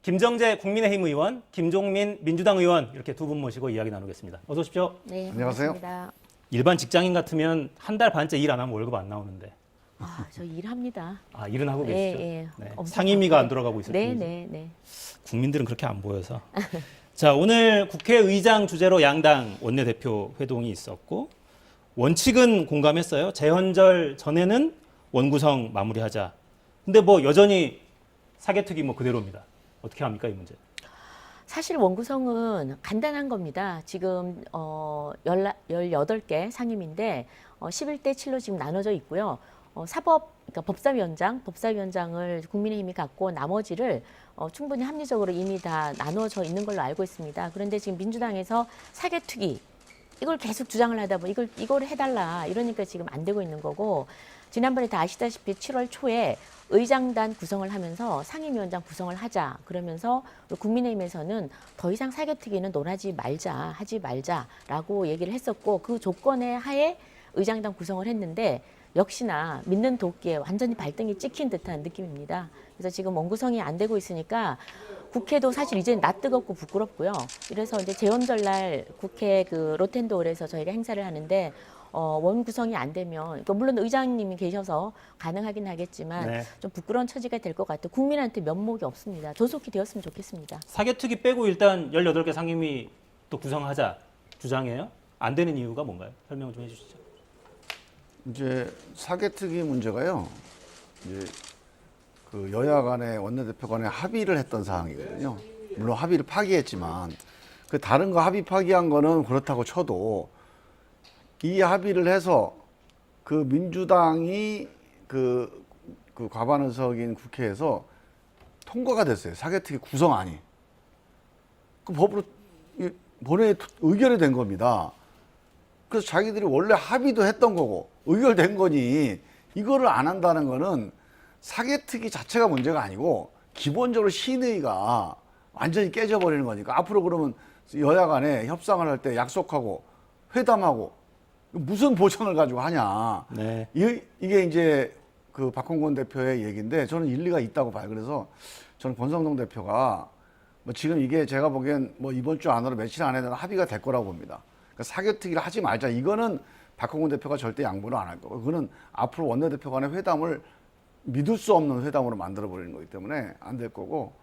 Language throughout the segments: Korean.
김정재 국민의힘 의원, 김종민 민주당 의원 이렇게 두 분 모시고 이야기 나누겠습니다. 어서 오십시오. 네, 안녕하세요. 반갑습니다. 일반 직장인 같으면 한 달 반째 일 안 하면 월급 안 나오는데. 저 일합니다. 아, 일은 하고 예, 계시죠? 예. 네. 엄청 상임위가 안 바빠요. 돌아가고 있을 네, 뿐이죠. 네, 네. 국민들은 그렇게 안 보여서. 자, 오늘 국회의장 주재로 양당 원내대표 회동이 있었고 원칙은 공감했어요. 재헌절 전에는 원구성 마무리하자. 근데 뭐 여전히 사개특위 뭐 그대로입니다. 어떻게 합니까, 이 문제? 사실 원구성은 간단한 겁니다. 지금 18개 상임인데 11대 7로 지금 나눠져 있고요. 그러니까 법사위원장을 국민의힘이 갖고 나머지를 충분히 합리적으로 이미 다 나눠져 있는 걸로 알고 있습니다. 그런데 지금 민주당에서 사개특위 이걸 계속 주장을 하다 보니 이걸 해달라 이러니까 지금 안 되고 있는 거고, 지난번에 다 아시다시피 7월 초에 의장단 구성을 하면서 상임위원장 구성을 하자 그러면서 국민의힘에서는 더 이상 사개특위는 하지 말자라고 얘기를 했었고, 그 조건의 하에 의장단 구성을 했는데 역시나 믿는 도끼에 완전히 발등이 찍힌 듯한 느낌입니다. 그래서 지금 원구성이 안 되고 있으니까 국회도 사실 이제 낯뜨겁고 부끄럽고요. 이래서 이제 재헌절날 국회 그 로텐도홀에서 저희가 행사를 하는데 원구성이 안 되면, 그러니까 물론 의장님이 계셔서 가능하긴 하겠지만 네. 좀 부끄러운 처지가 될 것 같아요. 국민한테 면목이 없습니다. 조속히 되었으면 좋겠습니다. 사개특위 빼고 일단 18개 상임위 또 구성하자 주장이에요? 안 되는 이유가 뭔가요? 설명 좀 해주시죠. 이제 사개특위 문제가요. 이제 그 여야 간의 원내대표 간에 합의를 했던 사항이거든요. 물론 합의를 파기했지만 그 다른 거 합의 파기한 거는 그렇다고 쳐도 이 합의를 해서 그 민주당이 그 과반 의석인 국회에서 통과가 됐어요. 사개특위 구성안이. 그 법으로 본회의 의결이 된 겁니다. 그래서 자기들이 원래 합의도 했던 거고 의결된 거니 이거를 안 한다는 거는 사개특위 자체가 문제가 아니고 기본적으로 신의가 완전히 깨져버리는 거니까, 앞으로 그러면 여야 간에 협상을 할 때 약속하고 회담하고 무슨 보장을 가지고 하냐. 네. 이게 이제 그 박홍근 대표의 얘기인데 저는 일리가 있다고 봐요. 그래서 저는 권성동 대표가 뭐 지금 이게 제가 보기엔 뭐 이번 주 안으로 며칠 안에는 합의가 될 거라고 봅니다. 그러니까 사개특위를 하지 말자. 이거는 박홍근 대표가 절대 양보를 안 할 거고, 그거는 앞으로 원내대표 간의 회담을 믿을 수 없는 회담으로 만들어 버리는 거기 때문에 안 될 거고,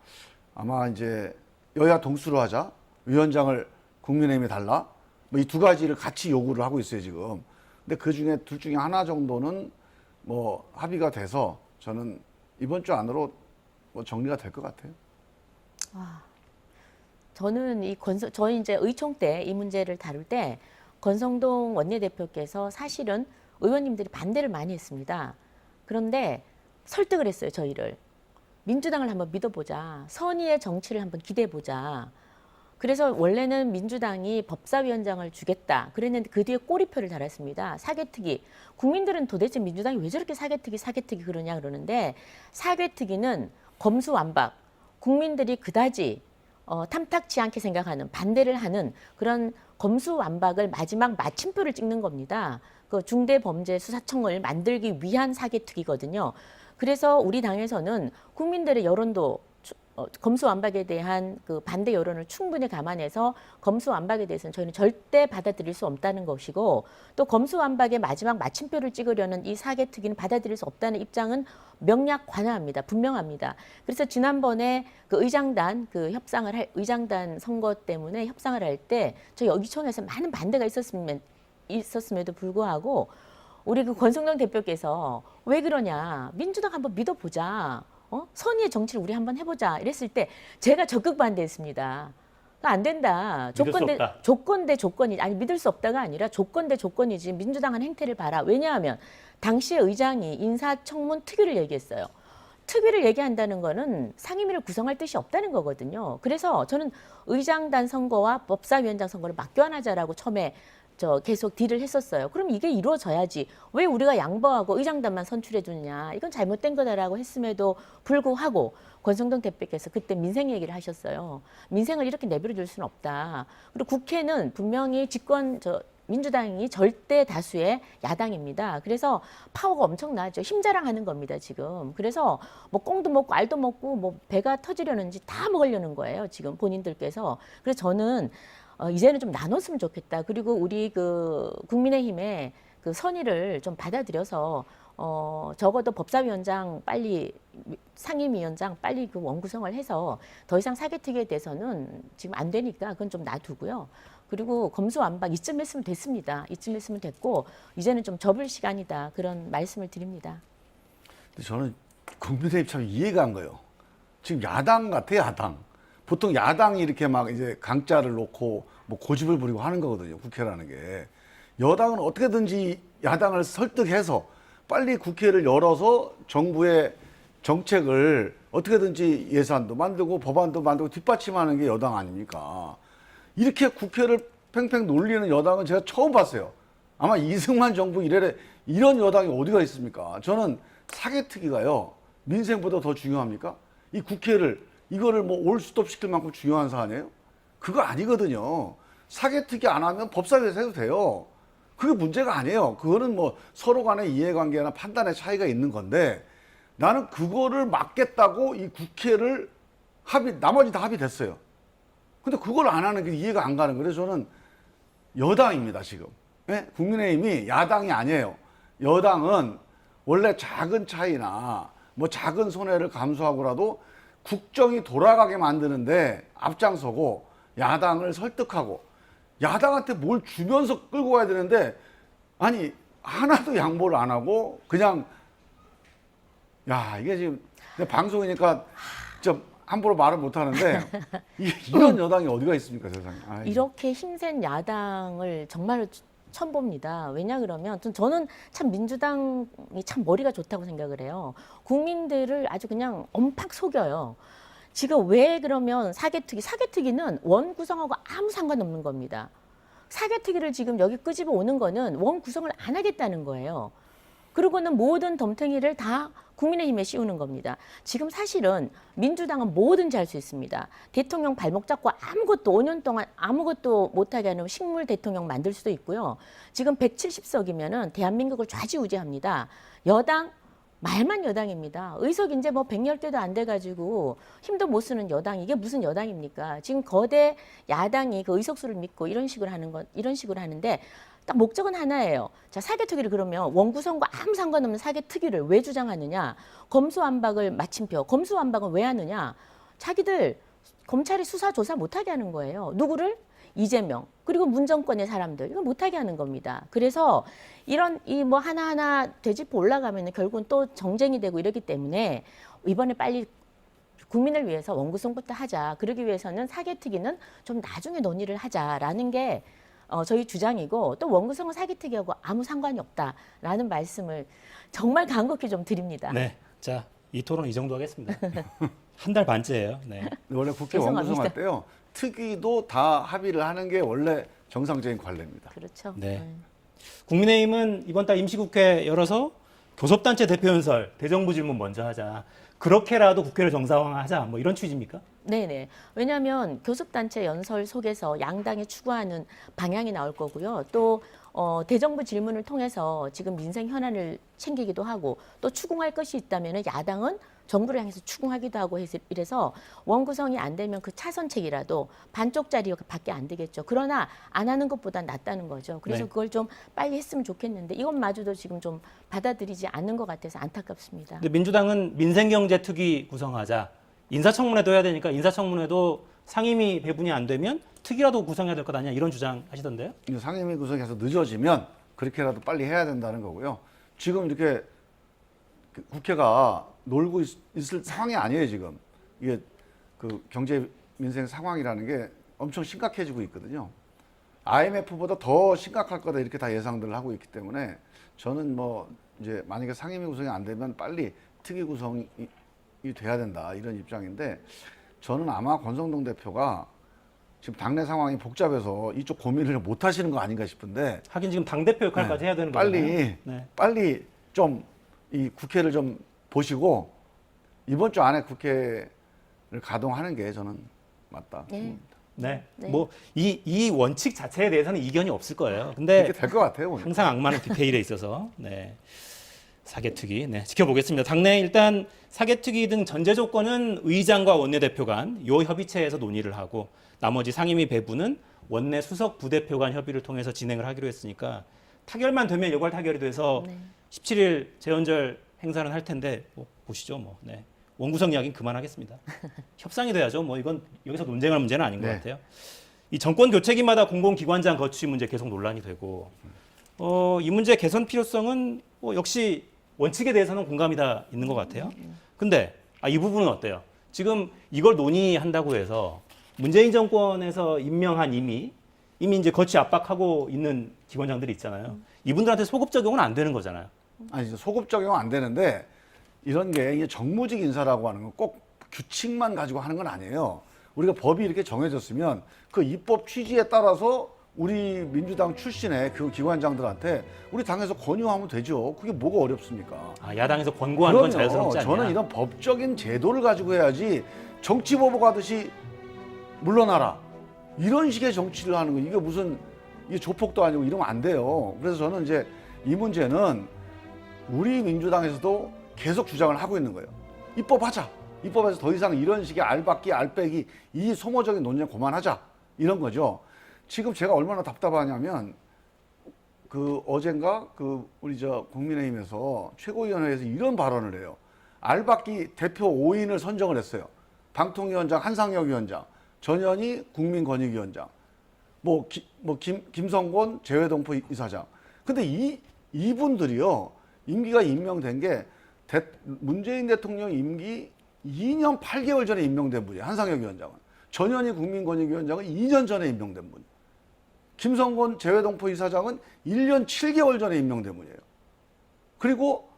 아마 이제 여야 동수로 하자, 위원장을 국민의힘에 달라, 뭐 이 두 가지를 같이 요구를 하고 있어요 지금. 근데 그 중에 둘 중에 하나 정도는 뭐 합의가 돼서 저는 이번 주 안으로 뭐 정리가 될 것 같아요. 저는 저희 이제 의총 때 이 문제를 다룰 때 권성동 원내대표께서 사실은 의원님들이 반대를 많이 했습니다. 그런데 설득을 했어요, 저희를. 민주당을 한번 믿어보자. 선의의 정치를 한번 기대해보자. 그래서 원래는 민주당이 법사위원장을 주겠다 그랬는데 그 뒤에 꼬리표를 달았습니다. 사개특위. 국민들은 도대체 민주당이 왜 저렇게 사개특위 그러냐 그러는데, 사개특위는 검수완박. 국민들이 그다지 탐탁치 않게 생각하는, 반대를 하는 그런 검수완박을 마지막 마침표를 찍는 겁니다. 그 중대범죄수사청을 만들기 위한 사개특위거든요. 그래서 우리 당에서는 국민들의 여론도 검수완박에 대한 그 반대 여론을 충분히 감안해서 검수완박에 대해서는 저희는 절대 받아들일 수 없다는 것이고, 또 검수완박의 마지막 마침표를 찍으려는 이 사개특위는 받아들일 수 없다는 입장은 명약 관화합니다. 분명합니다. 그래서 지난번에 그 의장단 의장단 선거 때문에 협상을 할 때 저희 의총에서 많은 반대가 있었음에도 불구하고 우리 그 권성동 대표께서 왜 그러냐, 민주당 한번 믿어보자, 선의의 정치를 우리 한번 해보자 이랬을 때 제가 적극 반대했습니다. 안 된다. 조건 대 조건이, 아니 믿을 수 없다가 아니라 조건 대 조건이지, 민주당 한 행태를 봐라. 왜냐하면 당시에 의장이 인사청문 특위를 얘기했어요. 특위를 얘기한다는 거는 상임위를 구성할 뜻이 없다는 거거든요. 그래서 저는 의장단 선거와 법사위원장 선거를 맞교환하자라고 처음에 계속 딜을 했었어요. 그럼 이게 이루어져야지. 왜 우리가 양보하고 의장단만 선출해 주느냐. 이건 잘못된 거다라고 했음에도 불구하고 권성동 대표께서 그때 민생 얘기를 하셨어요. 민생을 이렇게 내버려 둘 수는 없다. 그리고 국회는 분명히 민주당이 절대 다수의 야당입니다. 그래서 파워가 엄청나죠. 힘 자랑하는 겁니다, 지금. 그래서 뭐 꽁도 먹고 알도 먹고 뭐 배가 터지려는지 다 먹으려는 거예요, 지금 본인들께서. 그래서 저는 이제는 좀 나눴으면 좋겠다. 그리고 우리 그 국민의힘의 그 선의를 좀 받아들여서 적어도 법사위원장 빨리 상임위원장 빨리 그 원구성을 해서 더 이상 사개특위에 대해서는 지금 안 되니까 그건 좀 놔두고요. 그리고 검수완박 이쯤 했으면 됐습니다. 이쯤 했으면 됐고 이제는 좀 접을 시간이다. 그런 말씀을 드립니다. 근데 저는 국민의힘 참 이해가 안 가요. 지금 야당 같아, 야당. 보통 야당이 이렇게 막 이제 강짜를 놓고 뭐 고집을 부리고 하는 거거든요. 국회라는 게. 여당은 어떻게든지 야당을 설득해서 빨리 국회를 열어서 정부의 정책을 어떻게든지 예산도 만들고 법안도 만들고 뒷받침하는 게 여당 아닙니까? 이렇게 국회를 팽팽 놀리는 여당은 제가 처음 봤어요. 아마 이승만 정부 이래래 이런 여당이 어디가 있습니까? 저는 사개특위가요, 민생보다 더 중요합니까? 이 국회를, 이거를 뭐 올스톱 시킬 만큼 중요한 사안이에요? 그거 아니거든요. 사개특위 안 하면 법사위에서 해도 돼요. 그게 문제가 아니에요. 그거는 뭐 서로 간의 이해관계나 판단의 차이가 있는 건데, 나는 그거를 막겠다고 이 국회를 나머지 다 합의됐어요. 근데 그걸 안 하는 게 이해가 안 가는 거예요. 저는 여당입니다, 지금. 네? 국민의힘이 야당이 아니에요. 여당은 원래 작은 차이나 뭐 작은 손해를 감수하고라도 국정이 돌아가게 만드는데 앞장서고 야당을 설득하고 야당한테 뭘 주면서 끌고 가야 되는데, 아니 하나도 양보를 안 하고 그냥, 야 이게 지금 내 방송이니까 좀 함부로 말을 못 하는데 이런 여당이 어디가 있습니까, 세상에. 아이. 이렇게 힘센 야당을 정말로 처음 봅니다. 왜냐 그러면 저는 참 민주당이 참 머리가 좋다고 생각을 해요. 국민들을 아주 그냥 엄팍 속여요. 지금 왜 그러면 사개특위는 원 구성하고 아무 상관없는 겁니다. 사개특위를 지금 여기 끄집어 오는 거는 원 구성을 안 하겠다는 거예요. 그리고는 모든 덤탱이를 다 국민의힘에 씌우는 겁니다. 지금 사실은 민주당은 뭐든지 할 수 있습니다. 대통령 발목 잡고 아무것도 5년 동안 아무것도 못하게 하는 식물 대통령 만들 수도 있고요. 지금 170석이면은 대한민국을 좌지우지합니다. 여당 말만 여당입니다. 의석 이제 뭐 110대도 안 돼가지고 힘도 못 쓰는 여당, 이게 무슨 여당입니까? 지금 거대 야당이 그 의석수를 믿고 이런 식으로 하는데 딱 목적은 하나예요. 자, 사개특위를 그러면 원구성과 아무 상관없는 사개특위를 왜 주장하느냐? 검수완박을 마침표. 검수완박은 왜 하느냐? 자기들 검찰이 수사 조사 못하게 하는 거예요. 누구를? 이재명 그리고 문정권의 사람들, 이거 못하게 하는 겁니다. 그래서 이런 이 뭐 하나하나 되짚어 올라가면 결국은 또 정쟁이 되고 이러기 때문에 이번에 빨리 국민을 위해서 원구성부터 하자. 그러기 위해서는 사개특위는 좀 나중에 논의를 하자라는 게 저희 주장이고, 또 원구성은 사개특위하고 아무 상관이 없다라는 말씀을 정말 간곡히 좀 드립니다. 네, 자, 이 토론 이 정도 하겠습니다. 한 달 반째예요. 네. 원래 국회 죄송합니다. 원구성할 때요, 특위도 다 합의를 하는 게 원래 정상적인 관례입니다. 그렇죠. 네. 국민의힘은 이번 달 임시국회 열어서 교섭단체 대표연설, 대정부 질문 먼저 하자. 그렇게라도 국회를 정상화하자. 뭐 이런 취지입니까? 네네. 왜냐하면 교섭단체 연설 속에서 양당이 추구하는 방향이 나올 거고요. 또 대정부 질문을 통해서 지금 민생 현안을 챙기기도 하고, 또 추궁할 것이 있다면 야당은 정부를 향해서 추궁하기도 하고 해서 이래서 원구성이 안 되면 그 차선책이라도 반쪽짜리밖에 안 되겠죠. 그러나 안 하는 것보다 낫다는 거죠. 그래서 네. 그걸 좀 빨리 했으면 좋겠는데 이것마저도 지금 좀 받아들이지 않는 것 같아서 안타깝습니다. 근데 민주당은 민생경제특위 구성하자. 인사청문회도 해야 되니까 인사청문회도 상임위 배분이 안 되면 특위라도 구성해야 될 것 아니냐, 이런 주장 하시던데요? 상임위 구성해서 늦어지면 그렇게라도 빨리 해야 된다는 거고요. 지금 이렇게 국회가 놀고 있을 상황이 아니에요, 지금. 이게 그 경제 민생 상황이라는 게 엄청 심각해지고 있거든요. IMF보다 더 심각할 거다 이렇게 다 예상들을 하고 있기 때문에 저는 뭐 이제 만약에 상임위 구성이 안 되면 빨리 특위 구성이 돼야 된다, 이런 입장인데, 저는 아마 권성동 대표가 지금 당내 상황이 복잡해서 이쪽 고민을 못 하시는 거 아닌가 싶은데, 하긴 지금 당대표 역할까지 해야 되는 거잖아요. 빨리 좀 이 국회를 좀 보시고 이번 주 안에 국회를 가동하는 게 저는 맞다. 네. 네. 네. 뭐 이 원칙 자체에 대해서는 이견이 없을 거예요. 근데 이렇게 될 것 같아요. 오늘. 항상 악마는 디테일에 있어서 네. 사개특위 네, 지켜보겠습니다. 당내 일단 사개특위 등 전제 조건은 의장과 원내대표 간 요 협의체에서 논의를 하고 나머지 상임위 배부는 원내 수석 부대표 간 협의를 통해서 진행을 하기로 했으니까 타결만 되면 여괄 타결이 돼서 네. 17일 재헌절 행사는 할 텐데 뭐 보시죠. 뭐 네. 원구성 이야기는 그만하겠습니다. 협상이 돼야죠. 뭐 이건 여기서 논쟁할 문제는 아닌 것 네. 같아요. 이 정권 교체기마다 공공기관장 거취 문제 계속 논란이 되고 이 문제 개선 필요성은 역시 원칙에 대해서는 공감이 다 있는 것 같아요. 근데 이 부분은 어때요? 지금 이걸 논의한다고 해서 문재인 정권에서 임명한 이미 이제 거취 압박하고 있는 기관장들이 있잖아요. 이분들한테 소급 적용은 안 되는 거잖아요. 아니 이제 소급 적용 안 되는데 이런 게 이게 정무직 인사라고 하는 건 꼭 규칙만 가지고 하는 건 아니에요. 우리가 법이 이렇게 정해졌으면 그 입법 취지에 따라서 우리 민주당 출신의 그 기관장들한테 우리 당에서 권유하면 되죠. 그게 뭐가 어렵습니까? 야당에서 권고하는 건 그럼요. 자연스럽지 않냐? 저는 이런 법적인 제도를 가지고 해야지 정치보복 하듯이 물러나라 이런 식의 정치를 하는 거 이게 무슨 이게 조폭도 아니고 이러면 안 돼요. 그래서 저는 이제 이 문제는 우리 민주당에서도 계속 주장을 하고 있는 거예요. 입법하자. 입법에서 더 이상 이런 식의 알박기, 알빼기 이 소모적인 논쟁 그만하자 이런 거죠. 지금 제가 얼마나 답답하냐면 그 어젠가 그 우리 저 국민의힘에서 최고위원회에서 이런 발언을 해요. 알박기 대표 5인을 선정을 했어요. 방통위원장 한상혁 위원장, 전현희 국민권익위원장, 김성곤 재외동포 이사장. 근데 이분들이요 임기가 임명된 게 문재인 대통령 임기 2년 8개월 전에 임명된 분이에요. 한상혁 위원장은. 전현희 국민권익위원장은 2년 전에 임명된 분. 김성곤 재외동포 이사장은 1년 7개월 전에 임명된 분이에요. 그리고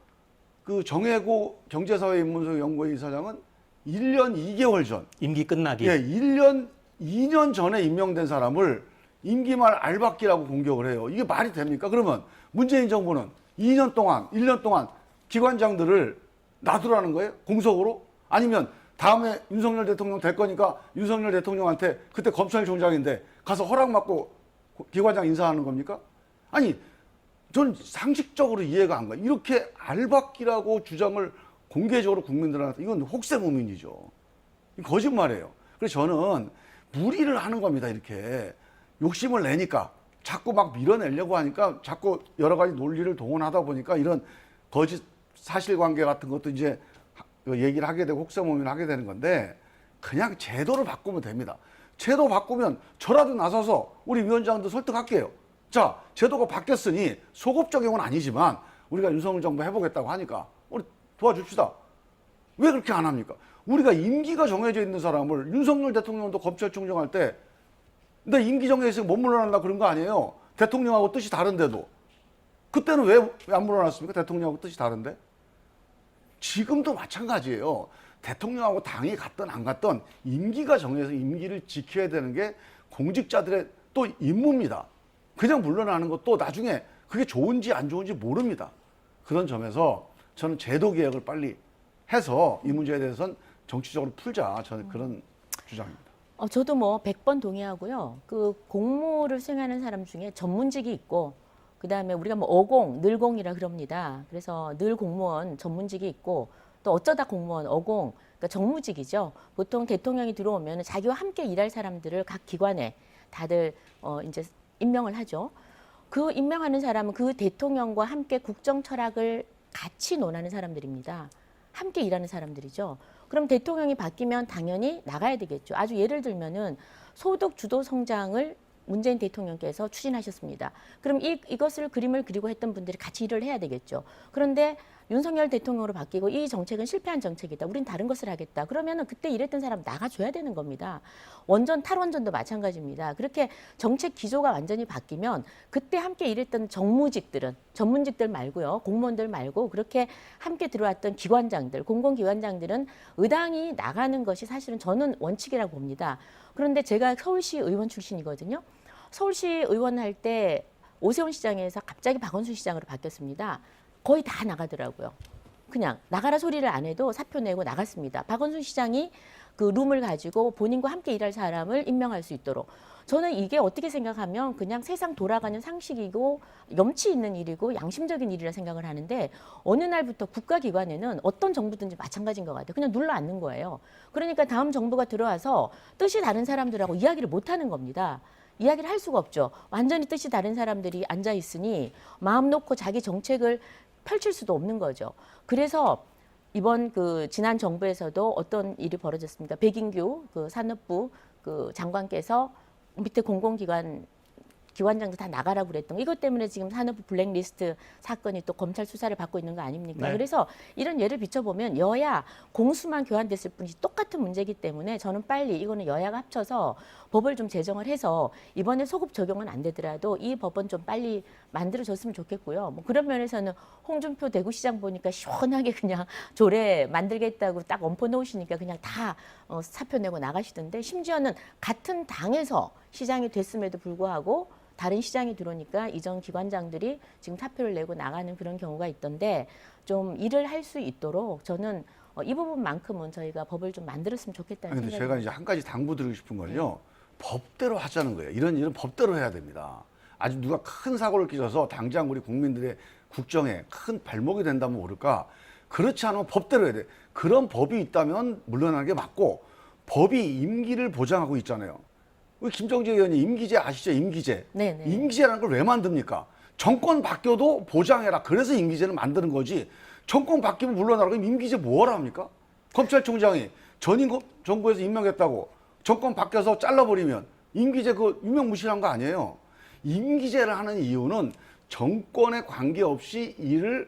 그 정혜고 경제사회인문서연구회 이사장은 1년 2개월 전. 임기 끝나기. 예, 2년 전에 임명된 사람을 임기 말 알박기라고 공격을 해요. 이게 말이 됩니까? 그러면 문재인 정부는 2년 동안, 1년 동안 기관장들을 놔두라는 거예요? 공석으로? 아니면 다음에 윤석열 대통령 될 거니까 윤석열 대통령한테 그때 검찰총장인데 가서 허락받고 기관장 인사하는 겁니까? 아니, 저는 상식적으로 이해가 안 가요. 이렇게 알박기라고 주장을 공개적으로 국민들한테 이건 혹세무민이죠. 거짓말이에요. 그래서 저는 무리를 하는 겁니다. 이렇게 욕심을 내니까 자꾸 막 밀어내려고 하니까 자꾸 여러 가지 논리를 동원하다 보니까 이런 거짓 사실관계 같은 것도 이제 얘기를 하게 되고 혹세무민을 하게 되는 건데 그냥 제도를 바꾸면 됩니다. 제도 바꾸면 저라도 나서서 우리 위원장도 설득할게요. 자, 제도가 바뀌었으니 소급 적용은 아니지만 우리가 윤석열 정부 해보겠다고 하니까 우리 도와줍시다. 왜 그렇게 안 합니까? 우리가 임기가 정해져 있는 사람을 윤석열 대통령도 검찰총장 할 때 나 임기 정해져 있으면 못 물러난다 그런 거 아니에요. 대통령하고 뜻이 다른데도. 그때는 왜 안 물러났습니까? 대통령하고 뜻이 다른데. 지금도 마찬가지예요. 대통령하고 당이 갔든 안 갔든 임기가 정해서 임기를 지켜야 되는 게 공직자들의 또 임무입니다. 그냥 물러나는 것도 나중에 그게 좋은지 안 좋은지 모릅니다. 그런 점에서 저는 제도 개혁을 빨리 해서 이 문제에 대해서는 정치적으로 풀자. 저는 그런 주장입니다. 저도 뭐 100번 동의하고요. 그 공무를 수행하는 사람 중에 전문직이 있고 그다음에 우리가 뭐 어공, 늘공이라 그럽니다. 그래서 늘 공무원 전문직이 있고 또 어쩌다 공무원, 어공, 그러니까 정무직이죠. 보통 대통령이 들어오면 자기와 함께 일할 사람들을 각 기관에 다들 이제 임명을 하죠. 그 임명하는 사람은 그 대통령과 함께 국정 철학을 같이 논하는 사람들입니다. 함께 일하는 사람들이죠. 그럼 대통령이 바뀌면 당연히 나가야 되겠죠. 아주 예를 들면은 소득 주도 성장을 문재인 대통령께서 추진하셨습니다. 그럼 이것을 그림을 그리고 했던 분들이 같이 일을 해야 되겠죠. 그런데 윤석열 대통령으로 바뀌고 이 정책은 실패한 정책이다. 우린 다른 것을 하겠다. 그러면은 그때 일했던 사람 나가줘야 되는 겁니다. 원전 탈원전도 마찬가지입니다. 그렇게 정책 기조가 완전히 바뀌면 그때 함께 일했던 정무직들은 전문직들 말고요. 공무원들 말고 그렇게 함께 들어왔던 기관장들, 공공기관장들은 의당이 나가는 것이 사실은 저는 원칙이라고 봅니다. 그런데 제가 서울시 의원 출신이거든요. 서울시 의원 할 때 오세훈 시장에서 갑자기 박원순 시장으로 바뀌었습니다. 거의 다 나가더라고요. 그냥 나가라 소리를 안 해도 사표 내고 나갔습니다. 박원순 시장이 그 룸을 가지고 본인과 함께 일할 사람을 임명할 수 있도록. 저는 이게 어떻게 생각하면 그냥 세상 돌아가는 상식이고 염치 있는 일이고 양심적인 일이라 생각을 하는데 어느 날부터 국가기관에는 어떤 정부든지 마찬가지인 것 같아요. 그냥 눌러 앉는 거예요. 그러니까 다음 정부가 들어와서 뜻이 다른 사람들하고 이야기를 못 하는 겁니다. 이야기를 할 수가 없죠. 완전히 뜻이 다른 사람들이 앉아 있으니 마음 놓고 자기 정책을 펼칠 수도 없는 거죠. 그래서 이번 그 지난 정부에서도 어떤 일이 벌어졌습니까? 백인규 그 산업부 그 장관께서 밑에 공공기관 기관장도 다 나가라고 그랬던 거. 이것 때문에 지금 산업부 블랙리스트 사건이 또 검찰 수사를 받고 있는 거 아닙니까? 네. 그래서 이런 예를 비춰보면 여야 공수만 교환됐을 뿐이지 똑같은 문제이기 때문에 저는 빨리 이거는 여야가 합쳐서 법을 좀 제정을 해서 이번에 소급 적용은 안 되더라도 이 법은 좀 빨리 만들어졌으면 좋겠고요. 뭐 그런 면에서는 홍준표 대구시장 보니까 시원하게 그냥 조례 만들겠다고 딱 얹어 놓으시니까 그냥 다 사표 내고 나가시던데 심지어는 같은 당에서 시장이 됐음에도 불구하고 다른 시장이 들어오니까 이전 기관장들이 지금 사표를 내고 나가는 그런 경우가 있던데 좀 일을 할 수 있도록 저는 이 부분만큼은 저희가 법을 좀 만들었으면 좋겠다는 근데 생각이 제가 이제 한 가지 당부드리고 싶은 건요. 법대로 하자는 거예요. 이런 일은 법대로 해야 됩니다. 아주 누가 큰 사고를 끼쳐서 당장 우리 국민들의 국정에 큰 발목이 된다면 모를까. 그렇지 않으면 법대로 해야 돼. 그런 법이 있다면 물러나는 게 맞고 법이 임기를 보장하고 있잖아요. 우리 김정재 의원이 임기제 아시죠? 임기제. 네네. 임기제라는 걸 왜 만듭니까? 정권 바뀌어도 보장해라. 그래서 임기제를 만드는 거지. 정권 바뀌면 물러나라. 그럼 임기제 뭐하라 합니까? 검찰총장이 전임 정부에서 임명했다고 정권 바뀌어서 잘라버리면 임기제 그 유명무실한 거 아니에요. 임기제를 하는 이유는 정권에 관계없이 일을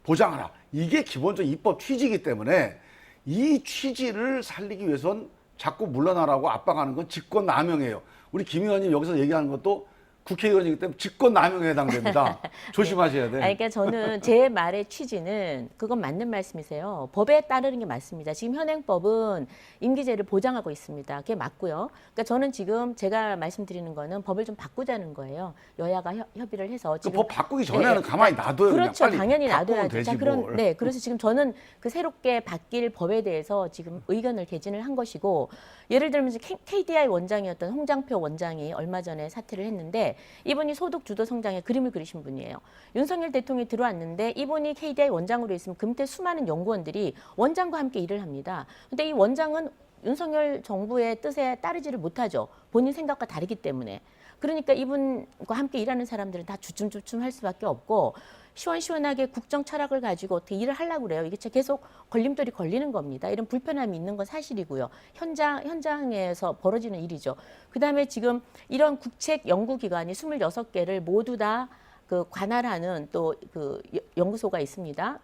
보장하라. 이게 기본적 입법 취지이기 때문에 이 취지를 살리기 위해선 자꾸 물러나라고 압박하는 건 직권남용이에요. 우리 김 의원님 여기서 얘기하는 것도 국회의원이기 때문에 직권남용에 해당됩니다. 조심하셔야 돼. 그러니까 저는 제 말의 취지는 그건 맞는 말씀이세요. 법에 따르는 게 맞습니다. 지금 현행법은 임기제를 보장하고 있습니다. 그게 맞고요. 그러니까 저는 지금 제가 말씀드리는 거는 법을 좀 바꾸자는 거예요. 여야가 협의를 해서 그 법 바꾸기 전에는 가만히 놔둬요. 그렇죠. 그냥 빨리 당연히 놔둬야죠. 되지 자, 뭘. 네, 그래서 지금 저는 그 새롭게 바뀔 법에 대해서 지금 의견을 개진을 한 것이고 예를 들면 KDI 원장이었던 홍장표 원장이 얼마 전에 사퇴를 했는데 이분이 소득 주도 성장의 그림을 그리신 분이에요. 윤석열 대통령이 들어왔는데 이분이 KDI 원장으로 있으면 금태 수많은 연구원들이 원장과 함께 일을 합니다. 근데 이 원장은 윤석열 정부의 뜻에 따르지를 못하죠. 본인 생각과 다르기 때문에. 그러니까 이분과 함께 일하는 사람들은 다 주춤주춤 할 수밖에 없고 시원시원하게 국정 철학을 가지고 어떻게 일을 하려고 그래요. 이게 계속 걸림돌이 걸리는 겁니다. 이런 불편함이 있는 건 사실이고요. 현장에서 벌어지는 일이죠. 그다음에 지금 이런 국책 연구기관이 26개를 모두 다 그 관할하는 또 그 연구소가 있습니다.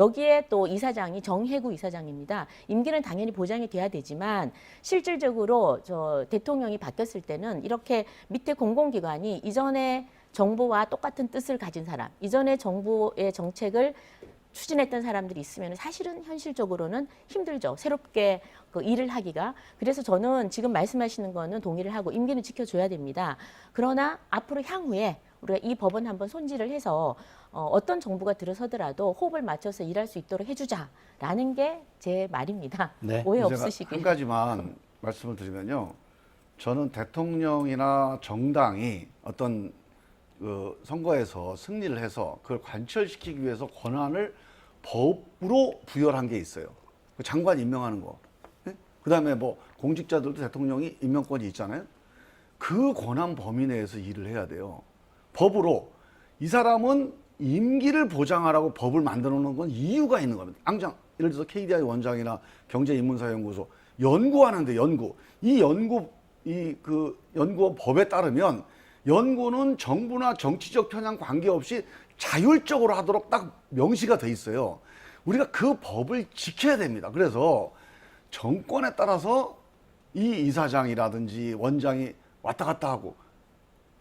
여기에 또 이사장이 정혜구 이사장입니다. 임기는 당연히 보장이 돼야 되지만 실질적으로 저 대통령이 바뀌었을 때는 이렇게 밑에 공공기관이 이전에 정부와 똑같은 뜻을 가진 사람, 이전에 정부의 정책을 추진했던 사람들이 있으면 사실은 현실적으로는 힘들죠. 새롭게 그 일을 하기가. 그래서 저는 지금 말씀하시는 거는 동의를 하고 임기는 지켜줘야 됩니다. 그러나 앞으로 향후에 우리가 이 법은 한번 손질을 해서 어떤 정부가 들어서더라도 호흡을 맞춰서 일할 수 있도록 해주자라는 게 제 말입니다. 네. 오해 제가 없으시길. 한 가지만 말씀을 드리면요. 저는 대통령이나 정당이 어떤 그 선거에서 승리를 해서 그걸 관철시키기 위해서 권한을 법으로 부여한 게 있어요. 그 장관 임명하는 거. 예? 그다음에 뭐 공직자들도 대통령이 임명권이 있잖아요. 그 권한 범위 내에서 일을 해야 돼요. 법으로 이 사람은 임기를 보장하라고 법을 만들어 놓은 건 이유가 있는 겁니다. 당장 예를 들어서 KDI 원장이나 경제인문사연구소 연구하는데 이 연구원 법에 따르면 연구는 정부나 정치적 편향 관계없이 자율적으로 하도록 딱 명시가 돼 있어요. 우리가 그 법을 지켜야 됩니다. 그래서 정권에 따라서 이 이사장이라든지 원장이 왔다 갔다 하고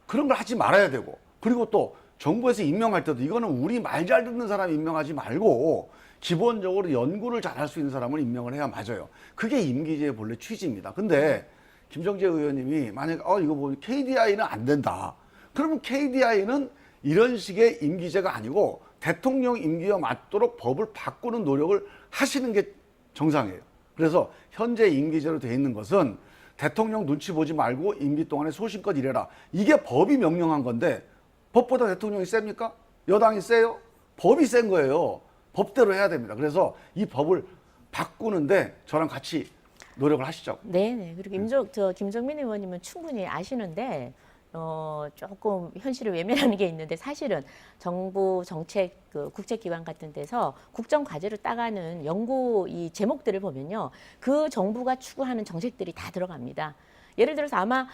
그런 걸 하지 말아야 되고 그리고 또 정부에서 임명할 때도 이거는 우리 말 잘 듣는 사람 임명하지 말고 기본적으로 연구를 잘할 수 있는 사람을 임명을 해야 맞아요. 그게 임기제의 본래 취지입니다. 근데 김정재 의원님이 만약에 이거 뭐 KDI는 안 된다. 그러면 KDI는 이런 식의 임기제가 아니고 대통령 임기와 맞도록 법을 바꾸는 노력을 하시는 게 정상이에요. 그래서 현재 임기제로 돼 있는 것은 대통령 눈치 보지 말고 임기 동안에 소신껏 일해라. 이게 법이 명령한 건데 법보다 대통령이 셉니까? 여당이 세요? 법이 센 거예요. 법대로 해야 됩니다. 그래서 이 법을 바꾸는데 저랑 같이 노력을 하시죠. 네. 그리고 김종민 의원님은 충분히 아시는데 조금 현실을 외면하는 게 있는데 사실은 정부 정책 그 국제기관 같은 데서 국정 과제로 따가는 연구 이 제목들을 보면요, 그 정부가 추구하는 정책들이 다 들어갑니다. 예를 들어서 아마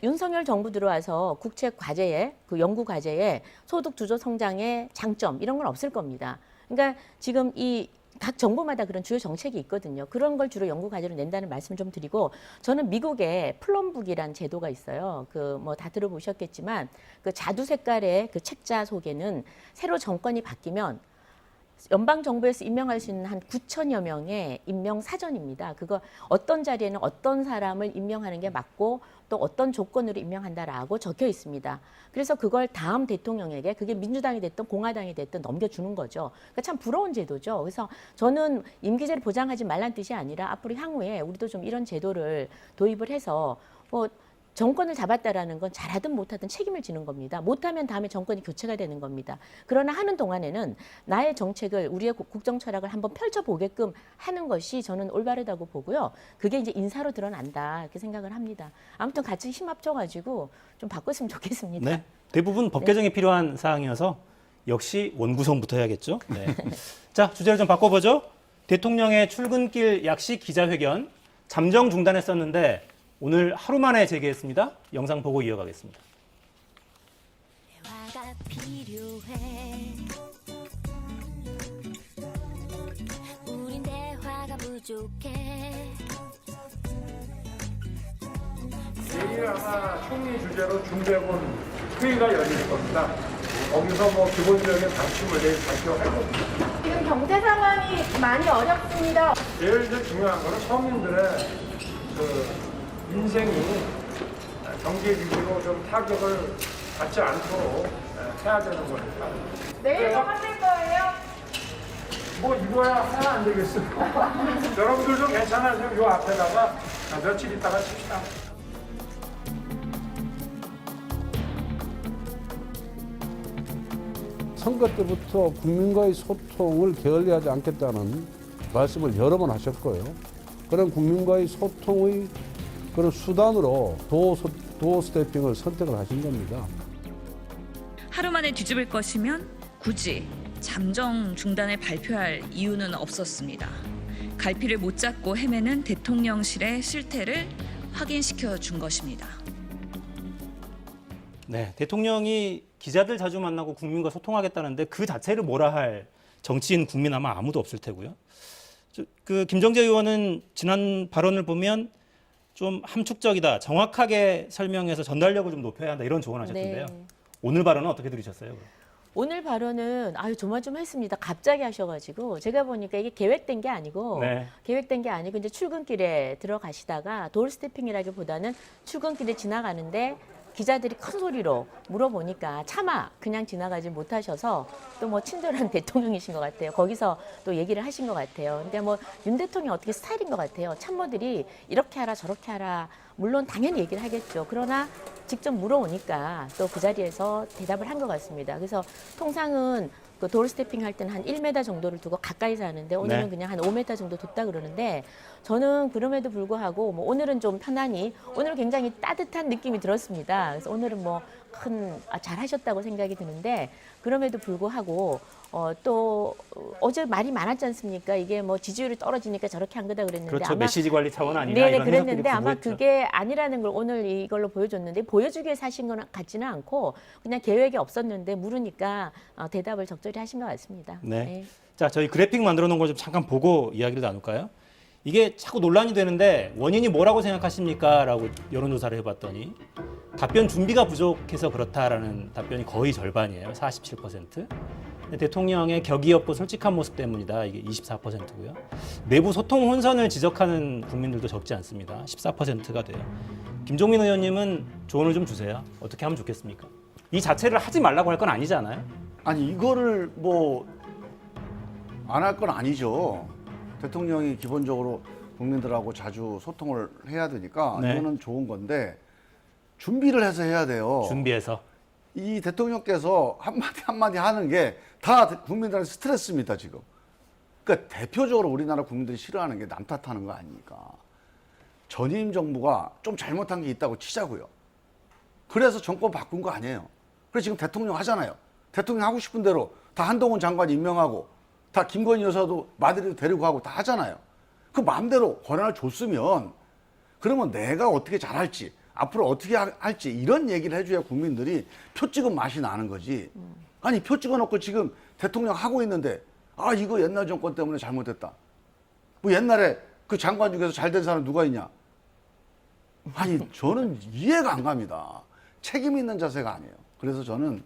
윤석열 정부 들어와서 국책 과제에 그 연구 과제에 소득 주도 성장의 장점 이런 건 없을 겁니다. 그러니까 지금 이 각 정부마다 그런 주요 정책이 있거든요. 그런 걸 주로 연구 과제로 낸다는 말씀을 좀 드리고, 저는 미국에 플럼북이라는 제도가 있어요. 그 뭐 다 들어보셨겠지만 그 자두 색깔의 그 책자 속에는 새로 정권이 바뀌면 연방 정부에서 임명할 수 있는 한 9천여 명의 임명 사전입니다. 그거 어떤 자리에는 어떤 사람을 임명하는 게 맞고 또 어떤 조건으로 임명한다라고 적혀 있습니다. 그래서 그걸 다음 대통령에게, 그게 민주당이 됐든 공화당이 됐든 넘겨주는 거죠. 그러니까 참 부러운 제도죠. 그래서 저는 임기제를 보장하지 말란 뜻이 아니라 앞으로 향후에 우리도 좀 이런 제도를 도입을 해서 뭐 정권을 잡았다라는 건 잘하든 못하든 책임을 지는 겁니다. 못하면 다음에 정권이 교체가 되는 겁니다. 그러나 하는 동안에는 나의 정책을, 우리의 국정 철학을 한번 펼쳐보게끔 하는 것이 저는 올바르다고 보고요. 그게 이제 인사로 드러난다 이렇게 생각을 합니다. 아무튼 같이 힘 합쳐가지고 좀 바꿨으면 좋겠습니다. 네. 대부분 법 개정이 필요한 사항이어서 역시 원구성부터 해야겠죠. 네. 자, 주제를 좀 바꿔보죠. 대통령의 출근길 약식 기자회견 잠정 중단했었는데 오늘 하루 만에 재개했습니다. 영상 보고 이어가겠습니다. 대화가 필요해. 우린 대화가 부족해. 내일 아마 총리 주재로 중대본 회의가 열릴 겁니다. 거기서 뭐 기본적인 방침을 내일 발표할 겁니다. 지금 경제 상황이 많이 어렵습니다. 제일 중요한 거는 서민들의 그 인생이 경제 위기로 좀 타격을 받지 않도록 해야 되는 거니까. 내일도 하실 거예요? 뭐 이거야 하나 안 되겠어요. 여러분들도 괜찮아요. 요 앞에다가 며칠 있다가 칩시다. 선거 때부터 국민과의 소통을 게을리하지 않겠다는 말씀을 여러 번 하셨고요. 그런 국민과의 소통의 그런 수단으로 도어 스태핑을 선택을 하신 겁니다. 하루 만에 뒤집을 것이면 굳이 잠정 중단을 발표할 이유는 없었습니다. 갈피를 못 잡고 헤매는 대통령실의 실태를 확인시켜 준 것입니다. 네, 대통령이 기자들 자주 만나고 국민과 소통하겠다는데 그 자체를 뭐라 할 정치인 국민 아마 아무도 없을 테고요. 그 김정재 의원은 지난 발언을 보면 좀 함축적이다, 정확하게 설명해서 전달력을 좀 높여야 한다 이런 조언하셨던데요. 네. 오늘 발언은 어떻게 들으셨어요? 오늘 발언은 조마조마했습니다. 갑자기 하셔가지고 제가 보니까 이게 계획된 게 아니고 네. 계획된 게 아니고 이제 출근길에 들어가시다가 도어스태핑이라기보다는 출근길에 지나가는데 기자들이 큰 소리로 물어보니까 차마 그냥 지나가지 못하셔서 또 뭐 친절한 대통령이신 것 같아요. 거기서 또 얘기를 하신 것 같아요. 근데 뭐 윤 대통령 어떻게 스타일인 것 같아요. 참모들이 이렇게 하라 저렇게 하라 물론 당연히 얘기를 하겠죠. 그러나 직접 물어오니까 또 그 자리에서 대답을 한 것 같습니다. 그래서 통상은 그 도어스태핑 할 때는 한 1m 정도를 두고 가까이서 하는데 오늘은 네. 그냥 한 5m 정도 뒀다 그러는데 저는 그럼에도 불구하고 뭐 오늘은 좀 편안히 오늘 굉장히 따뜻한 느낌이 들었습니다. 그래서 오늘은 뭐 잘하셨다고 생각이 드는데 그럼에도 불구하고 또 어제 말이 많았지 않습니까? 이게 뭐 지지율이 떨어지니까 저렇게 한 거다 그랬는데 그렇죠. 아마 메시지 관리 차원 아니냐 네네 이런 그랬는데 해석들이 아마 분분했죠. 그게 아니라는 걸 오늘 이걸로 보여줬는데 보여주기 위해서 하신 건 같지는 않고 그냥 계획이 없었는데 물으니까 대답을 적절히 하신 것 같습니다. 네. 자, 저희 그래픽 만들어 놓은 걸 좀 잠깐 보고 이야기를 나눌까요? 이게 자꾸 논란이 되는데 원인이 뭐라고 생각하십니까? 라고 여론조사를 해봤더니 답변 준비가 부족해서 그렇다라는 답변이 거의 절반이에요. 47%. 대통령의 격이 없고 솔직한 모습 때문이다. 이게 24%고요. 내부 소통 혼선을 지적하는 국민들도 적지 않습니다. 14%가 돼요. 김종민 의원님은 조언을 좀 주세요. 어떻게 하면 좋겠습니까? 이 자체를 하지 말라고 할 건 아니잖아요. 아니 이거를 뭐 안 할 건 아니죠. 대통령이 기본적으로 국민들하고 자주 소통을 해야 되니까 네. 이거는 좋은 건데 준비를 해서 해야 돼요. 준비해서. 이 대통령께서 한마디 한마디 하는 게 다 국민들한테 스트레스입니다, 지금. 그러니까 대표적으로 우리나라 국민들이 싫어하는 게 남 탓하는 거 아닙니까? 전임 정부가 좀 잘못한 게 있다고 치자고요. 그래서 정권 바꾼 거 아니에요. 그래서 지금 대통령 하잖아요. 대통령 하고 싶은 대로 다 한동훈 장관 임명하고 다 김건희 여사도 마드리드 데리고 가고 다 하잖아요. 그 마음대로 권한을 줬으면 그러면 내가 어떻게 잘할지 앞으로 어떻게 할지 이런 얘기를 해줘야 국민들이 표 찍은 맛이 나는 거지. 아니 표 찍어놓고 지금 대통령 하고 있는데 아 이거 옛날 정권 때문에 잘못했다. 뭐 옛날에 그 장관 중에서 잘된 사람 누가 있냐. 아니 저는 이해가 안 갑니다. 책임 있는 자세가 아니에요. 그래서 저는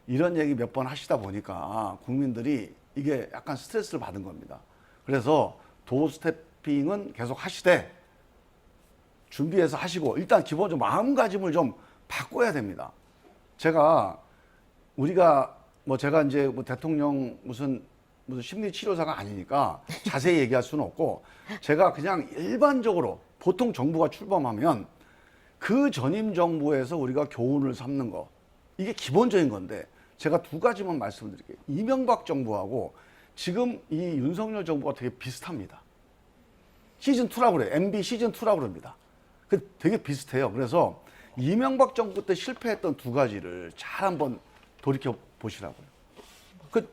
이런 얘기 몇 번 하시다 보니까 국민들이 이게 약간 스트레스를 받은 겁니다. 그래서 도어 스태핑은 계속 하시되 준비해서 하시고 일단 기본적으로 마음가짐을 좀 바꿔야 됩니다. 제가 이제 뭐 대통령 무슨 심리 치료사가 아니니까 자세히 얘기할 수는 없고 제가 그냥 일반적으로 보통 정부가 출범하면 그 전임 정부에서 우리가 교훈을 삼는 거 이게 기본적인 건데 제가 두 가지만 말씀드릴게요. 이명박 정부하고 지금 이 윤석열 정부가 되게 비슷합니다. 시즌2라고 그래요. MB 시즌2라고 그럽니다. 그 되게 비슷해요. 그래서 이명박 정부 때 실패했던 두 가지를 잘 한번 돌이켜 보시라고요. 그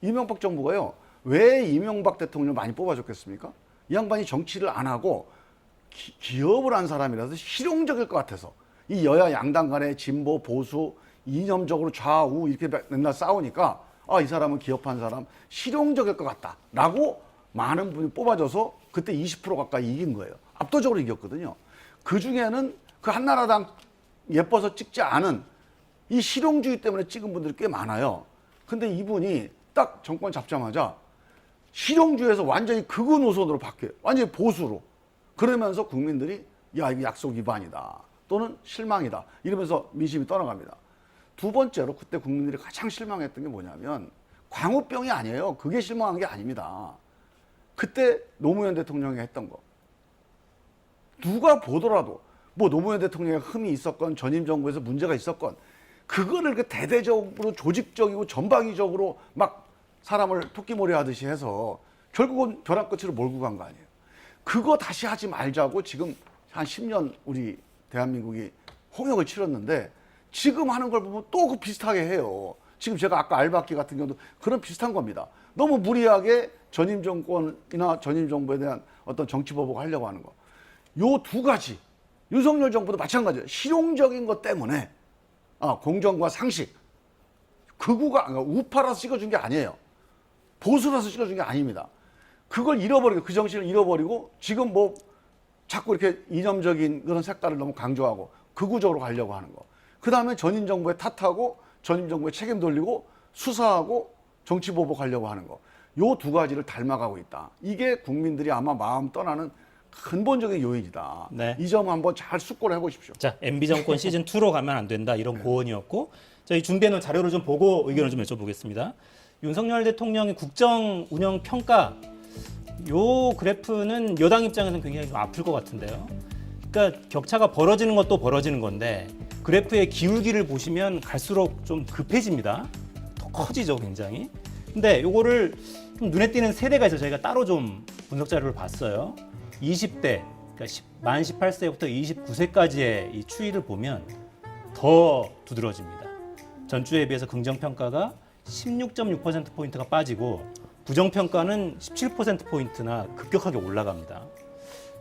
이명박 정부가요. 왜 이명박 대통령을 많이 뽑아줬겠습니까? 이 양반이 정치를 안 하고 기업을 한 사람이라서 실용적일 것 같아서 이 여야 양당 간의 진보 보수 이념적으로 좌우 이렇게 맨날 싸우니까 아, 이 사람은 기업한 사람 실용적일 것 같다라고 많은 분이 뽑아줘서 그때 20% 가까이 이긴 거예요. 압도적으로 이겼거든요. 그 중에는 그 한나라당 예뻐서 찍지 않은 이 실용주의 때문에 찍은 분들이 꽤 많아요. 근데 이분이 딱 정권 잡자마자 실용주의에서 완전히 극우 노선으로 바뀌어요. 완전히 보수로. 그러면서 국민들이 야, 이거 약속 위반이다. 또는 실망이다. 이러면서 민심이 떠나갑니다. 두 번째로 그때 국민들이 가장 실망했던 게 뭐냐면 광우병이 아니에요. 그게 실망한 게 아닙니다. 그때 노무현 대통령이 했던 거. 누가 보더라도 뭐 노무현 대통령의 흠이 있었건 전임 정부에서 문제가 있었건 그거를 그 대대적으로 조직적이고 전방위적으로 막 사람을 토끼몰이 하듯이 해서 결국은 벼랑 끝으로 몰고 간 거 아니에요. 그거 다시 하지 말자고 지금 한 10년 우리 대한민국이 홍역을 치렀는데 지금 하는 걸 보면 또 그 비슷하게 해요. 지금 제가 아까 알박기 같은 경우도 그런 비슷한 겁니다. 너무 무리하게 전임 정권이나 전임 정부에 대한 어떤 정치 보복을 하려고 하는 거. 요 두 가지 윤석열 정부도 마찬가지예요. 실용적인 것 때문에 공정과 상식 극우가 우파라서 찍어준 게 아니에요. 보수라서 찍어준 게 아닙니다. 그걸 잃어버리고 그 정신을 잃어버리고 지금 뭐 자꾸 이렇게 이념적인 그런 색깔을 너무 강조하고 극우적으로 가려고 하는 거. 그 다음에 전임 정부에 탓하고 전임 정부에 책임 돌리고 수사하고 정치 보복하려고 하는 거. 요 두 가지를 닮아가고 있다. 이게 국민들이 아마 마음 떠나는 근본적인 요인이다. 네. 이 점 한번 잘 숙고를 해보십시오. 자, MB 정권 시즌 2로 가면 안 된다 이런 고언이었고 저희 준비해놓은 자료를 좀 보고 의견을 좀 여쭤보겠습니다. 윤석열 대통령의 국정 운영 평가 요 그래프는 여당 입장에서는 굉장히 좀 아플 것 같은데요. 그러니까 격차가 벌어지는 것도 벌어지는 건데 그래프의 기울기를 보시면 갈수록 좀 급해집니다. 더 커지죠, 굉장히. 근데 요거를 좀 눈에 띄는 세대가 있어서 저희가 따로 좀 분석 자료를 봤어요. 20대, 그러니까 만 18세부터 29세까지의 이 추이를 보면 더 두드러집니다. 전주에 비해서 긍정평가가 16.6%포인트가 빠지고 부정평가는 17%포인트나 급격하게 올라갑니다.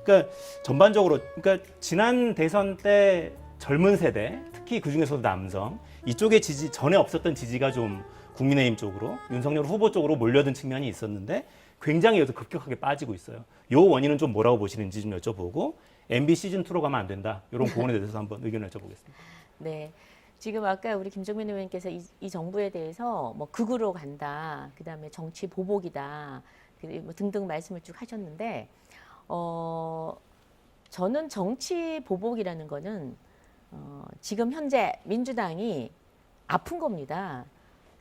그러니까 전반적으로, 그러니까 지난 대선 때 젊은 세대, 특히 그중에서도 남성, 이쪽의 지지, 전에 없었던 지지가 좀 국민의힘 쪽으로, 윤석열 후보 쪽으로 몰려든 측면이 있었는데 굉장히 여기서 급격하게 빠지고 있어요. 요 원인은 좀 뭐라고 보시는지 좀 여쭤보고 MB 시즌2로 가면 안 된다. 이런 고언에 대해서 한번 의견을 여쭤보겠습니다. 네. 지금 아까 우리 김종민 의원님께서 이 정부에 대해서 뭐 극우로 간다, 그다음에 정치 보복이다, 뭐 등등 말씀을 쭉 하셨는데, 저는 정치 보복이라는 거는 지금 현재 민주당이 아픈 겁니다.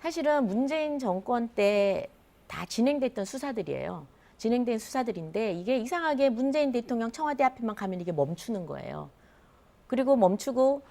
사실은 문재인 정권 때 다 진행됐던 수사들이에요. 진행된 수사들인데 이게 이상하게 문재인 대통령 청와대 앞에만 가면 이게 멈추는 거예요. 그리고 멈추고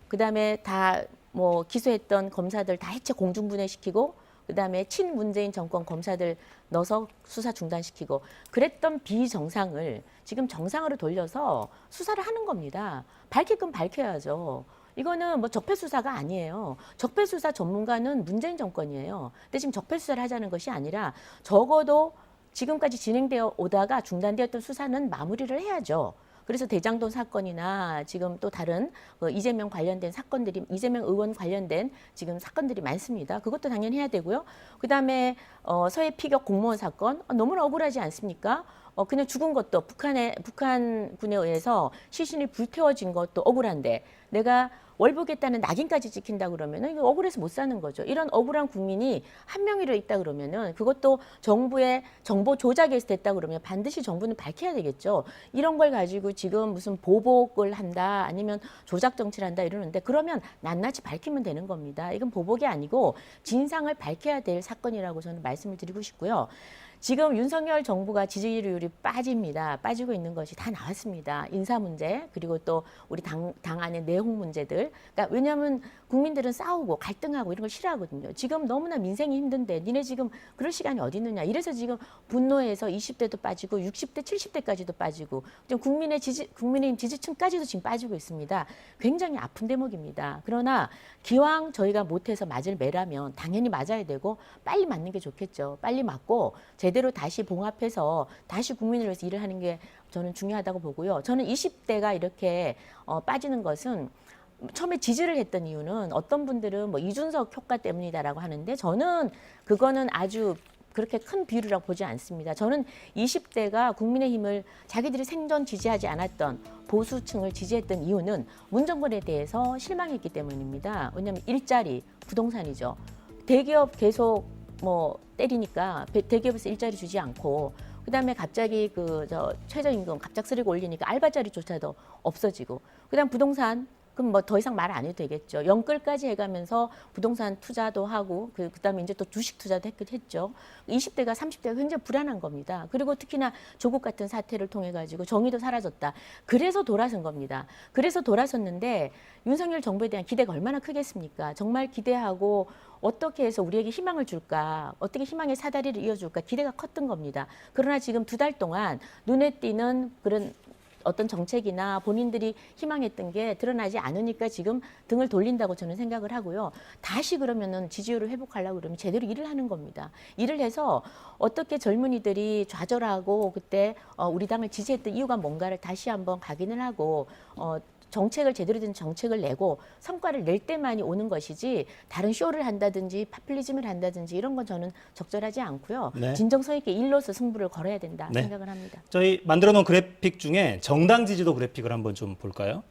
그다음에 다 뭐 기소했던 검사들 다 해체 공중분해시키고 그다음에 친문재인 정권 검사들 넣어서 수사 중단시키고 그랬던 비정상을 지금 정상으로 돌려서 수사를 하는 겁니다. 밝힐 건 밝혀야죠. 이거는 뭐 적폐수사가 아니에요. 적폐수사 전문가는 문재인 정권이에요. 근데 지금 적폐수사를 하자는 것이 아니라 적어도 지금까지 진행되어 오다가 중단되었던 수사는 마무리를 해야죠. 그래서 대장동 사건이나 지금 또 다른 이재명 관련된 사건들이 이재명 의원 관련된 지금 사건들이 많습니다. 그것도 당연히 해야 되고요. 그다음에 서해 피격 공무원 사건 너무나 억울하지 않습니까? 그냥 죽은 것도 북한군에 의해서 시신이 불태워진 것도 억울한데 내가 월북했다는 낙인까지 찍힌다 그러면은 이거 억울해서 못 사는 거죠. 이런 억울한 국민이 한 명이라도 있다 그러면은 그것도 정부의 정보 조작에서 됐다 그러면 반드시 정부는 밝혀야 되겠죠. 이런 걸 가지고 지금 무슨 보복을 한다 아니면 조작 정치를 한다 이러는데 그러면 낱낱이 밝히면 되는 겁니다. 이건 보복이 아니고 진상을 밝혀야 될 사건이라고 저는 말씀을 드리고 싶고요. 지금 윤석열 정부가 지지율이 빠지고 있는 것이 다 나왔습니다. 인사 문제 그리고 또 우리 당 안의 내홍 문제들. 그러니까 왜냐하면 국민들은 싸우고 갈등하고 이런 걸 싫어하거든요. 지금 너무나 민생이 힘든데 니네 지금 그럴 시간이 어디 있느냐. 이래서 지금 분노해서 20대도 빠지고 60대, 70대까지도 빠지고 국민의힘 지지층까지도 지금 빠지고 있습니다. 굉장히 아픈 대목입니다. 그러나 기왕 저희가 못해서 맞을 매라면 당연히 맞아야 되고 빨리 맞는 게 좋겠죠. 빨리 맞고 제대로 다시 봉합해서 다시 국민을 위해서 일을 하는 게 저는 중요하다고 보고요. 저는 20대가 이렇게 빠지는 것은 처음에 지지를 했던 이유는 어떤 분들은 뭐 이준석 효과 때문이다라고 하는데 저는 그거는 아주 그렇게 큰 비율이라고 보지 않습니다. 저는 20대가 국민의힘을 자기들이 생전 지지하지 않았던 보수층을 지지했던 이유는 문 정권에 대해서 실망했기 때문입니다. 왜냐하면 일자리, 부동산이죠. 대기업 계속 뭐 때리니까 대기업에서 일자리 주지 않고 그다음에 갑자기 최저임금 갑작스레 올리니까 알바자리조차도 없어지고 그다음 부동산 그럼 뭐 더 이상 말 안 해도 되겠죠. 연끌까지 해가면서 부동산 투자도 하고 그다음에 이제 또 주식 투자도 했죠. 20대가 30대가 굉장히 불안한 겁니다. 그리고 특히나 조국 같은 사태를 통해 가지고 정의도 사라졌다. 그래서 돌아선 겁니다. 그래서 돌아섰는데 윤석열 정부에 대한 기대가 얼마나 크겠습니까? 정말 기대하고 어떻게 해서 우리에게 희망을 줄까? 어떻게 희망의 사다리를 이어줄까? 기대가 컸던 겁니다. 그러나 지금 2달 동안 눈에 띄는 그런 어떤 정책이나 본인들이 희망했던 게 드러나지 않으니까 지금 등을 돌린다고 저는 생각을 하고요. 다시 그러면은 지지율을 회복하려고 그러면 제대로 일을 하는 겁니다. 일을 해서 어떻게 젊은이들이 좌절하고 그때 우리 당을 지지했던 이유가 뭔가를 다시 한번 각인을 하고 정책을 제대로 된 정책을 내고 성과를 낼 때만이 오는 것이지 다른 쇼를 한다든지 파퓰리즘을 한다든지 이런 건 저는 적절하지 않고요. 네. 진정성 있게 일로서 승부를 걸어야 된다 네. 생각을 합니다. 저희 만들어 놓은 그래픽 중에 정당 지지도 그래픽을 한번 좀 볼까요?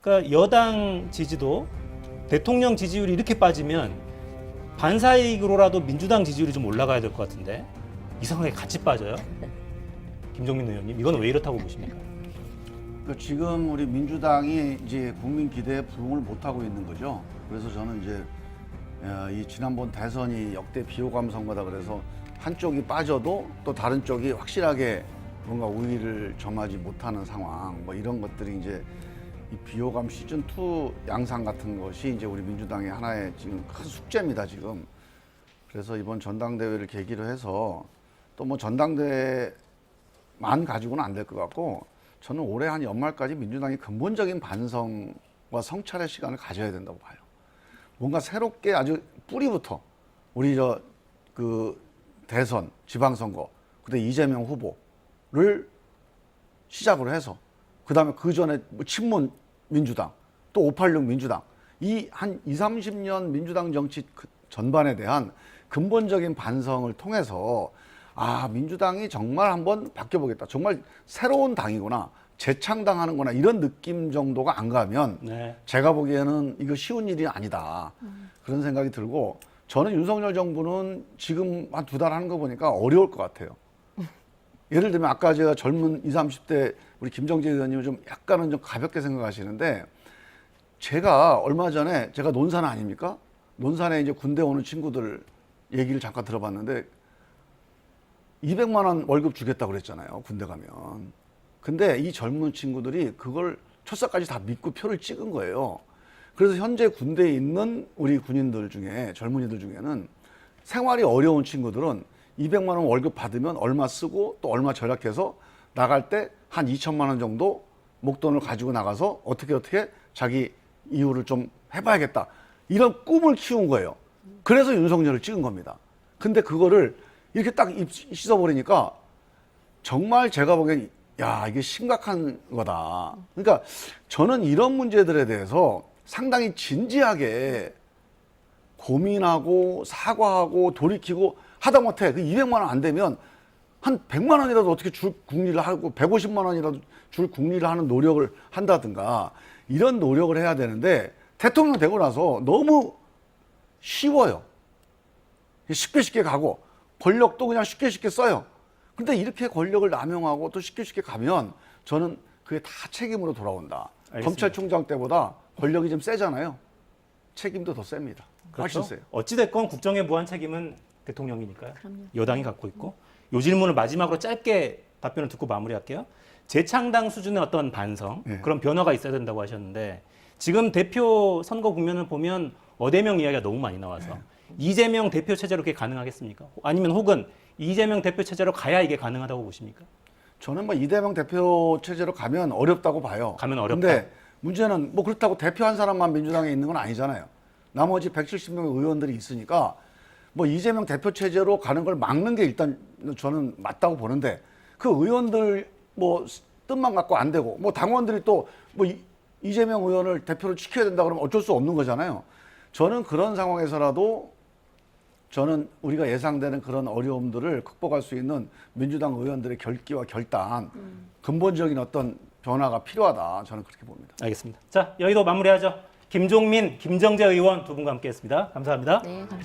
그러니까 여당 지지도 대통령 지지율이 이렇게 빠지면 반사이익으로라도 민주당 지지율이 좀 올라가야 될 것 같은데 이상하게 같이 빠져요. 김종민 의원님, 이건 왜 이렇다고 보십니까? 지금 우리 민주당이 이제 국민 기대에 부응을 못하고 있는 거죠. 그래서 저는 이제 이 지난번 대선이 역대 비호감 선거다 그래서 한쪽이 빠져도 또 다른 쪽이 확실하게 뭔가 우위를 점하지 못하는 상황, 뭐 이런 것들이 이제 이 비호감 시즌 2 양상 같은 것이 이제 우리 민주당의 하나의 지금 큰 숙제입니다, 지금. 그래서 이번 전당대회를 계기로 해서 또 뭐 전당대회만 가지고는 안 될 것 같고 저는 올해 한 연말까지 민주당이 근본적인 반성과 성찰의 시간을 가져야 된다고 봐요. 뭔가 새롭게 아주 뿌리부터 우리 대선, 지방선거, 그다음에 이재명 후보를 시작으로 해서 그다음에 그 전에 친문 민주당, 또 586 민주당 이 한 20, 30년 민주당 정치 전반에 대한 근본적인 반성을 통해서 민주당이 정말 한번 바뀌어보겠다. 정말 새로운 당이구나. 재창당하는구나. 이런 느낌 정도가 안 가면 네. 제가 보기에는 이거 쉬운 일이 아니다. 그런 생각이 들고 저는 윤석열 정부는 지금 한 2달 하는 거 보니까 어려울 것 같아요. 예를 들면 아까 제가 젊은 20, 30대 우리 김정재 의원님은 좀 약간은 좀 가볍게 생각하시는데 제가 얼마 전에 제가 논산 아닙니까? 논산에 이제 군대 오는 친구들 얘기를 잠깐 들어봤는데 200만 원 월급 주겠다고 그랬잖아요. 군대 가면. 근데 이 젊은 친구들이 그걸 철사까지 다 믿고 표를 찍은 거예요. 그래서 현재 군대에 있는 우리 군인들 중에 젊은이들 중에는 생활이 어려운 친구들은 200만 원 월급 받으면 얼마 쓰고 또 얼마 절약해서 나갈 때 한 2천만 원 정도 목돈을 가지고 나가서 어떻게 자기 이유를 좀 해봐야겠다. 이런 꿈을 키운 거예요. 그래서 윤석열을 찍은 겁니다. 근데 그거를 이렇게 딱 씻어버리니까 정말 제가 보기엔 야, 이게 심각한 거다. 그러니까 저는 이런 문제들에 대해서 상당히 진지하게 고민하고 사과하고 돌이키고 하다못해 그 200만 원 안 되면 한 100만 원이라도 어떻게 줄 국리를 하고 150만 원이라도 줄 국리를 하는 노력을 한다든가 이런 노력을 해야 되는데 대통령 되고 나서 너무 쉬워요. 쉽게 가고 권력도 그냥 쉽게 써요. 근데 이렇게 권력을 남용하고 또 쉽게 가면 저는 그게 다 책임으로 돌아온다. 알겠습니다. 검찰총장 때보다 권력이 좀 세잖아요. 책임도 더 셉니다. 그렇죠. 훨씬 세요. 어찌됐건 국정에 무한 책임은 대통령이니까요. 그럼요. 여당이 갖고 있고. 요 질문을 마지막으로 짧게 답변을 듣고 마무리할게요. 재창당 수준의 어떤 반성, 네. 그런 변화가 있어야 된다고 하셨는데 지금 대표 선거 국면을 보면 어대명 이야기가 너무 많이 나와서 이재명 대표 체제로 그게 가능하겠습니까? 아니면 혹은 이재명 대표 체제로 가야 이게 가능하다고 보십니까? 저는 뭐 이재명 대표 체제로 가면 어렵다고 봐요. 가면 어렵다. 근데 문제는 뭐 그렇다고 대표 한 사람만 민주당에 있는 건 아니잖아요. 나머지 170명 의원들이 있으니까 뭐 이재명 대표 체제로 가는 걸 막는 게 일단 저는 맞다고 보는데 그 의원들 뭐 뜻만 갖고 안 되고 뭐 당원들이 또 뭐 이재명 의원을 대표로 지켜야 된다 그러면 어쩔 수 없는 거잖아요. 저는 그런 상황에서라도 저는 우리가 예상되는 그런 어려움들을 극복할 수 있는 민주당 의원들의 결기와 결단, 근본적인 어떤 변화가 필요하다. 저는 그렇게 봅니다. 알겠습니다. 자, 여기도 마무리하죠. 김종민, 김정재 의원 두 분과 함께했습니다. 감사합니다. 네, 감사합니다.